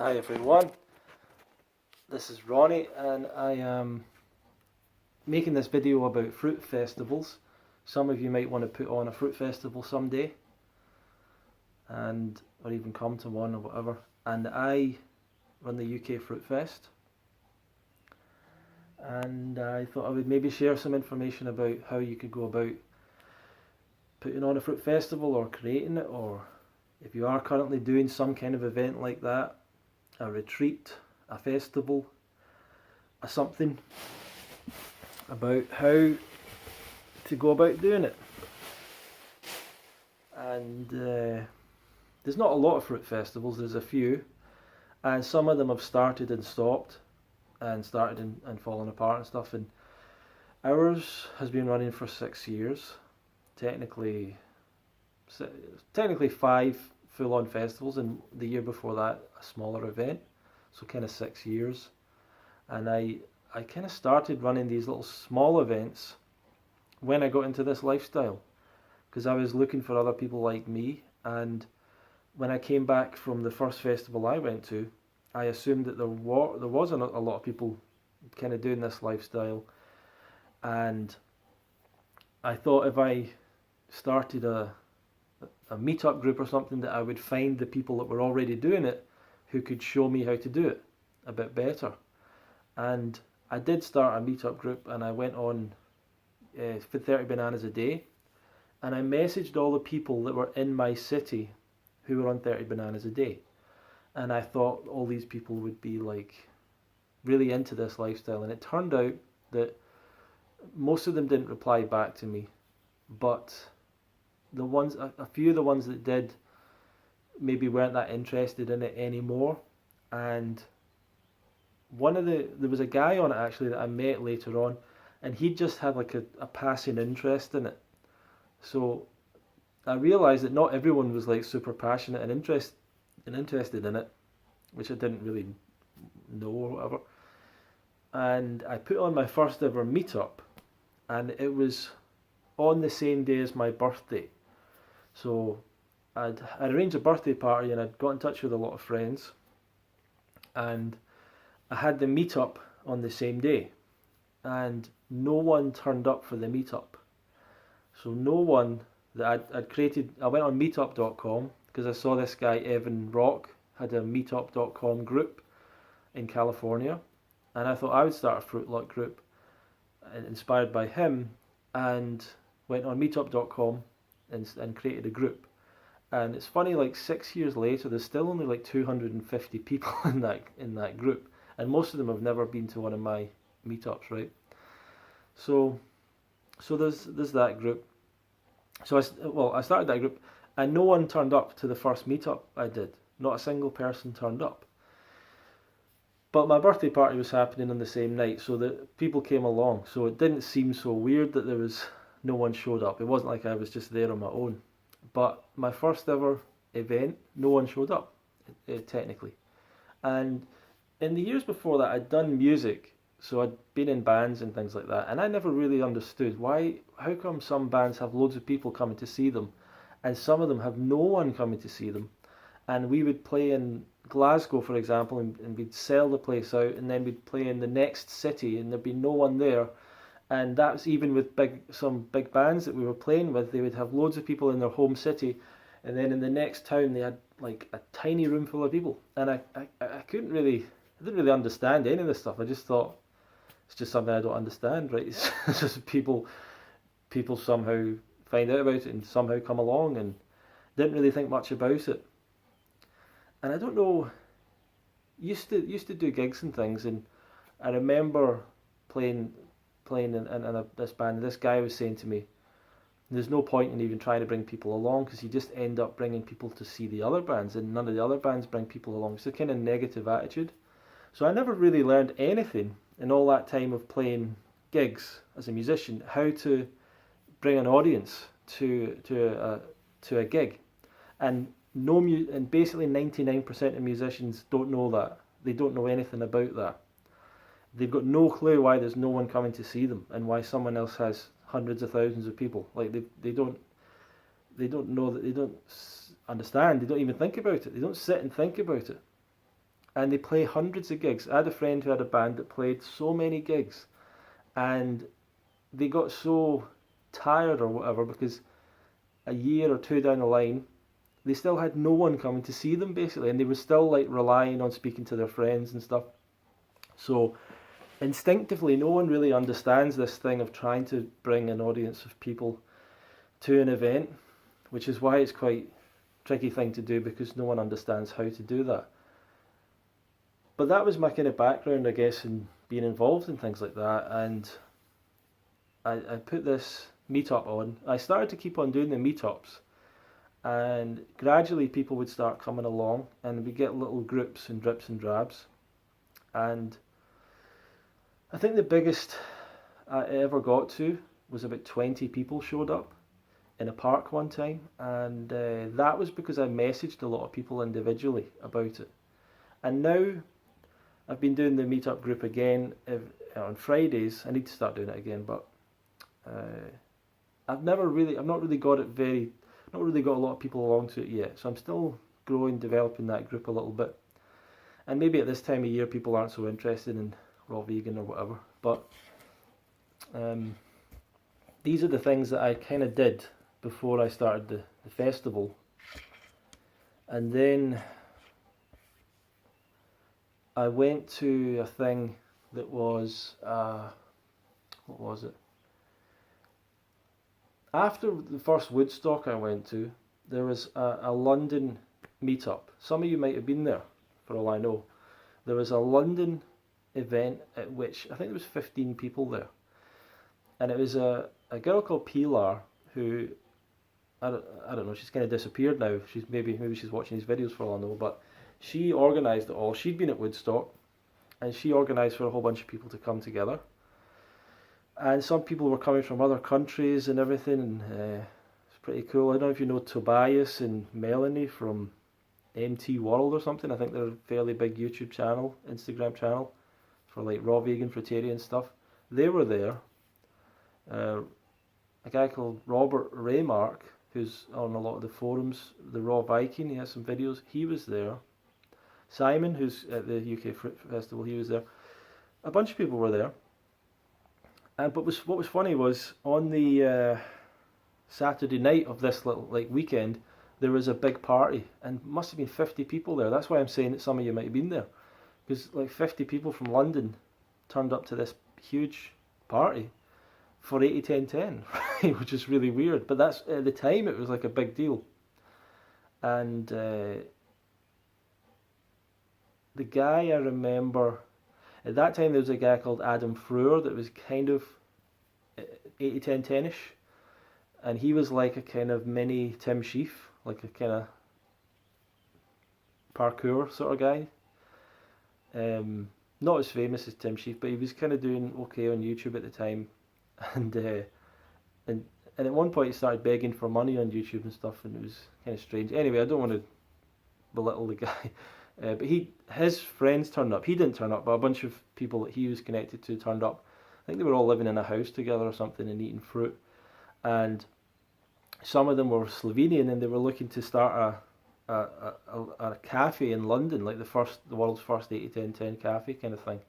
Hi everyone, this is Ronnie and I am making this video about fruit festivals. Some of you might want to put on a fruit festival someday or even come to one or whatever. And I run the UK Fruit Fest, and I thought I would maybe share some information about how you could go about putting on a fruit festival or creating it, or if you are currently doing some kind of event like that, a retreat, a festival, a something, about how to go about doing it. And there's not a lot of fruit festivals, there's a few, and some of them have started and stopped, and started and fallen apart and stuff, and ours has been running for 6 years, technically 5 full-on festivals, and the year before that a smaller event, so kind of 6 years. And I kind of started running these little small events when I got into this lifestyle, because I was looking for other people like me. And when I came back from the first festival I went to, I assumed that there wasn't a lot of people kind of doing this lifestyle, and I thought if I started a meetup group or something, that I would find the people that were already doing it who could show me how to do it a bit better. And I did start a meetup group, and I went on for 30 bananas a day, and I messaged all the people that were in my city who were on 30 bananas a day, and I thought all these people would be like really into this lifestyle, and it turned out that most of them didn't reply back to me, but a few of the ones that did maybe weren't that interested in it anymore. And there was a guy on it actually that I met later on, and he just had like a passing interest in it. So I realised that not everyone was like super passionate and interested in it, which I didn't really know or whatever. And I put on my first ever meetup, and it was on the same day as my birthday. So I'd arranged a birthday party, and I'd got in touch with a lot of friends, and I had the meetup on the same day, and no one turned up for the meetup. So no one that I'd created. I went on meetup.com because I saw this guy Evan Rock had a meetup.com group in California, and I thought I would start a Fruit Luck group inspired by him, and went on meetup.com and created a group. And it's funny, like 6 years later, there's still only like 250 people in that group, and most of them have never been to one of my meetups, right? So there's that group. So I started that group, and no one turned up to the first meetup I did. Not a single person turned up. But my birthday party was happening on the same night, so that people came along. So it didn't seem so weird that no one showed up. It wasn't like I was just there on my own. But my first ever event, no one showed up, technically. And in the years before that, I'd done music, so I'd been in bands and things like that, and I never really understood how come some bands have loads of people coming to see them, and some of them have no one coming to see them. And we would play in Glasgow, for example, and we'd sell the place out, and then we'd play in the next city, and there'd be no one there. And that's even with some big bands that we were playing with. They would have loads of people in their home city, and then in the next town they had like a tiny room full of people. And I didn't really understand any of this stuff. I just thought it's just something I don't understand, right? It's just people somehow find out about it and somehow come along, and didn't really think much about it. And I don't know, used to do gigs and things, and I remember playing in this band. This guy was saying to me, there's no point in even trying to bring people along, because you just end up bringing people to see the other bands, and none of the other bands bring people along. It's a kind of negative attitude. So I never really learned anything in all that time of playing gigs as a musician, how to bring an audience to a gig. And and basically 99% of musicians don't know that. They don't know anything about that. They've got no clue why there's no one coming to see them, and why someone else has hundreds of thousands of people. Like they don't know that. They don't understand. They don't even think about it. They don't sit and think about it. and they play hundreds of gigs. I had a friend who had a band that played so many gigs, and they got so tired or whatever because a year or two down the line, they still had no one coming to see them basically, and they were still like relying on speaking to their friends and stuff. So instinctively, no one really understands this thing of trying to bring an audience of people to an event, which is why it's quite a tricky thing to do because no one understands how to do that. But that was my kind of background, I guess, in being involved in things like that, and I put this meetup on. I started to keep on doing the meetups, and gradually people would start coming along, and we get little groups and drips and drabs. And I think the biggest I ever got to was about 20 people showed up in a park one time, and that was because I messaged a lot of people individually about it. And now I've been doing the meetup group again on Fridays. I need to start doing it again, but I've not really got a lot of people along to it yet. So I'm still growing, developing that group a little bit. And maybe at this time of year people aren't so interested in raw vegan or whatever. But these are the things that I kind of did before I started the festival. And then I went to a thing that was, what was it? After the first Woodstock I went to, there was a London meetup. Some of you might have been there, for all I know. There was a London event at which I think there was 15 people there. And it was a girl called Pilar who, I don't know, she's kind of disappeared now. Maybe she's watching these videos for all I know, but she organised it all. She'd been at Woodstock, and she organised for a whole bunch of people to come together. And some people were coming from other countries and everything, and it's pretty cool. I don't know if you know Tobias and Melanie from MT World or something. I think they're a fairly big YouTube channel, Instagram channel, for like raw vegan fruitarian stuff. They were there. A guy called Robert Raymark, who's on a lot of the forums, the Raw Viking, he has some videos, he was there. Simon, who's at the UK Fruit Festival, he was there. A bunch of people were there. But what was funny was on the Saturday night of this little weekend, there was a big party, and must have been 50 people there. That's why I'm saying that some of you might have been there, because 50 people from London turned up to this huge party for 80-10-10, right? Which is really weird. But that's at the time it was like a big deal. And the guy I remember at that time, there was a guy called Adam Frewer that was kind of 80-10-10ish, and he was like a kind of mini Tim Sheaf, like a kind of parkour sort of guy. Not as famous as Tim Sheaf, but he was kind of doing okay on YouTube at the time, and at one point he started begging for money on YouTube and stuff, and it was kind of strange. Anyway, I don't want to belittle the guy. But his friends turned up. He didn't turn up, but a bunch of people that he was connected to turned up. I think they were all living in a house together or something and eating fruit. And some of them were Slovenian, and they were looking to start a cafe in London, like the world's first 80-10-10 cafe kind of thing.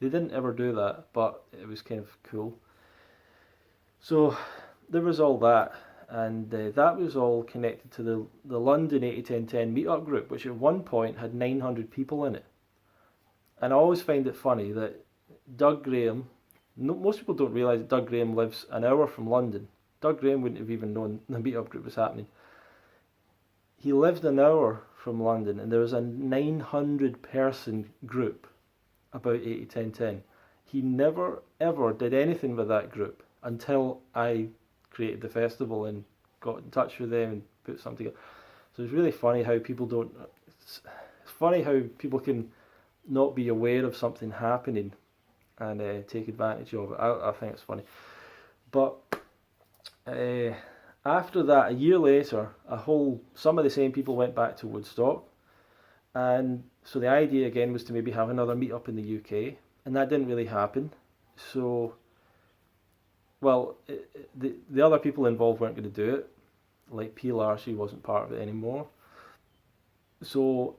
They didn't ever do that, but it was kind of cool. So there was all that. And that was all connected to the London 80-10-10 meetup group, which at one point had 900 people in it. And I always find it funny that Doug Graham, most people don't realise that Doug Graham lives an hour from London. Doug Graham wouldn't have even known the meetup group was happening. He lived an hour from London, and there was a 900 person group about 80-10-10. He never ever did anything with that group until I created the festival and got in touch with them and put something together. So it's really funny how people don't. It's funny how people can not be aware of something happening and take advantage of it. I think it's funny. But after that, a year later, some of the same people went back to Woodstock, and so the idea again was to maybe have another meetup in the UK, and that didn't really happen. So. Well, the other people involved weren't going to do it. Like Pilar, she wasn't part of it anymore. So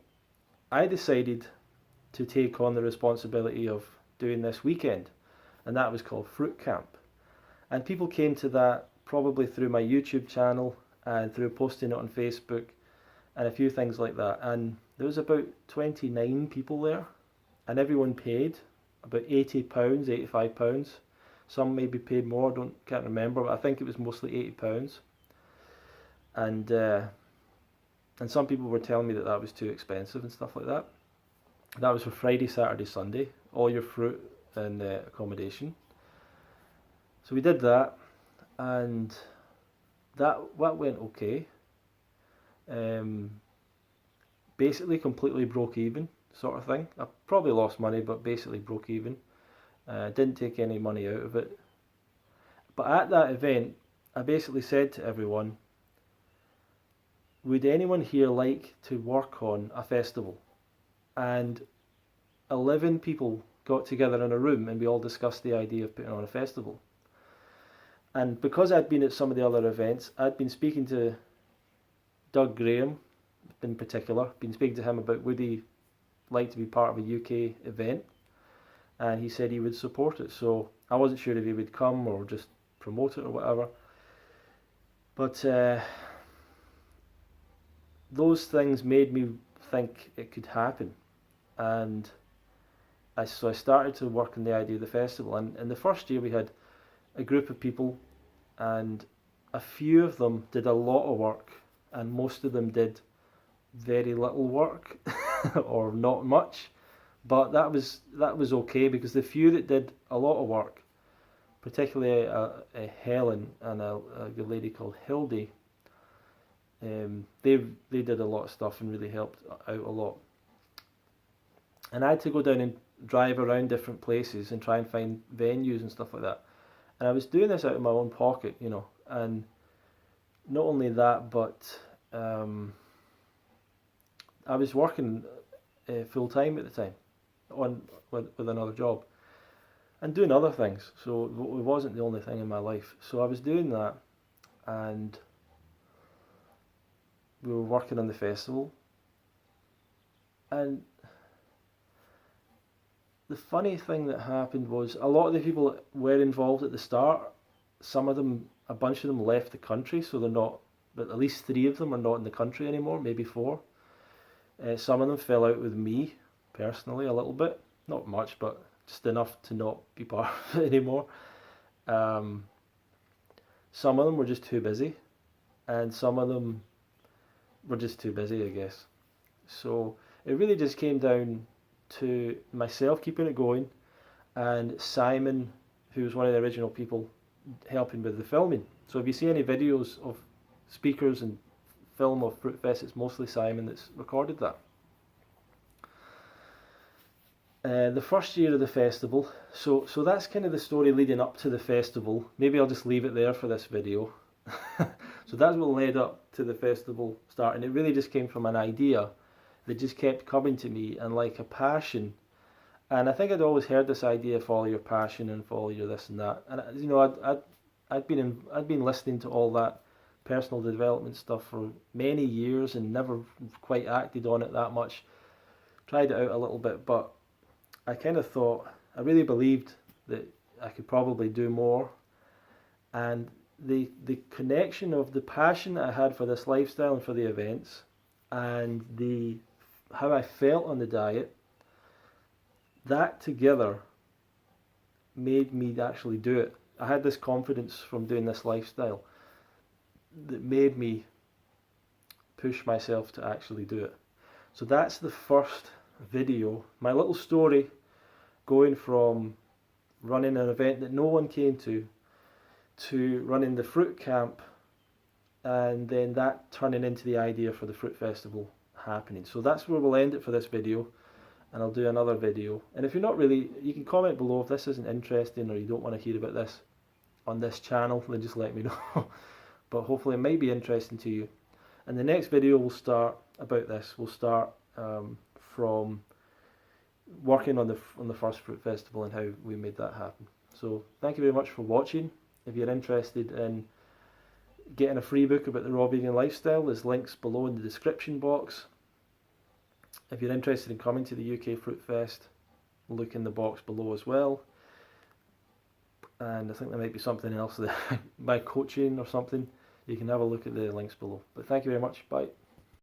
I decided to take on the responsibility of doing this weekend, and that was called Fruit Camp. And people came to that probably through my YouTube channel and through posting it on Facebook and a few things like that. And there was about 29 people there, and everyone paid about £80, £85. Some maybe paid more, can't remember, but I think it was mostly £80. And some people were telling me that that was too expensive and stuff like that. That was for Friday, Saturday, Sunday, all your fruit and accommodation. So we did that, and that went okay. Basically completely broke even, sort of thing. I probably lost money, but basically broke even. Didn't take any money out of it. But at that event, I basically said to everyone, would anyone here like to work on a festival? And 11 people got together in a room and we all discussed the idea of putting on a festival. And because I'd been at some of the other events, I'd been speaking to Doug Graham in particular, been speaking to him about would he like to be part of a UK event, and he said he would support it. So I wasn't sure if he would come or just promote it or whatever. But those things made me think it could happen, and so I started to work on the idea of the festival. And in the first year we had a group of people, and a few of them did a lot of work, and most of them did very little work or not much. But that was okay, because the few that did a lot of work, particularly Helen and a good lady called Hildy, they did a lot of stuff and really helped out a lot. And I had to go down and drive around different places and try and find venues and stuff like that. And I was doing this out of my own pocket, you know. And not only that, but I was working full time at the time with another job and doing other things. So it wasn't the only thing in my life. So I was doing that, and we were working on the festival. And the funny thing that happened was a lot of the people that were involved at the start, a bunch of them left the country, so they're not, but at least 3 of them are not in the country anymore, maybe 4. Some of them fell out with me personally a little bit, not much, but just enough to not be part of it anymore. Some of them were just too busy, and some of them were just too busy, I guess. So it really just came down to myself keeping it going, and Simon, who was one of the original people, helping with the filming. So if you see any videos of speakers and film of Fruit Fest, it's mostly Simon that's recorded that. The first year of the festival, so that's kind of the story leading up to the festival. Maybe I'll just leave it there for this video. So that's what led up to the festival starting. It really just came from an idea that just kept coming to me, and like a passion. And I think I'd always heard this idea, follow your passion and follow your this and that. And you know, I'd been listening to all that personal development stuff for many years and never quite acted on it that much. Tried it out a little bit, but I kind of thought, I really believed that I could probably do more. And the connection of the passion that I had for this lifestyle and for the events, and how I felt on the diet, that together made me actually do it. I had this confidence from doing this lifestyle that made me push myself to actually do it. So that's the first video, my little story, going from running an event that no one came to running the fruit camp, and then that turning into the idea for the fruit festival happening. So that's where we'll end it for this video, and I'll do another video. And if you're not really, you can comment below if this isn't interesting or you don't want to hear about this on this channel, then just let me know. But hopefully it might be interesting to you. And the next video will start about this. We'll start from working on the first fruit festival and how we made that happen. So thank you very much for watching. If you're interested in getting a free book about the raw vegan lifestyle, there's links below in the description box. If you're interested in coming to the UK Fruit Fest, look in the box below as well. And I think there might be something else there, my coaching or something. You can have a look at the links below. But thank you very much. Bye.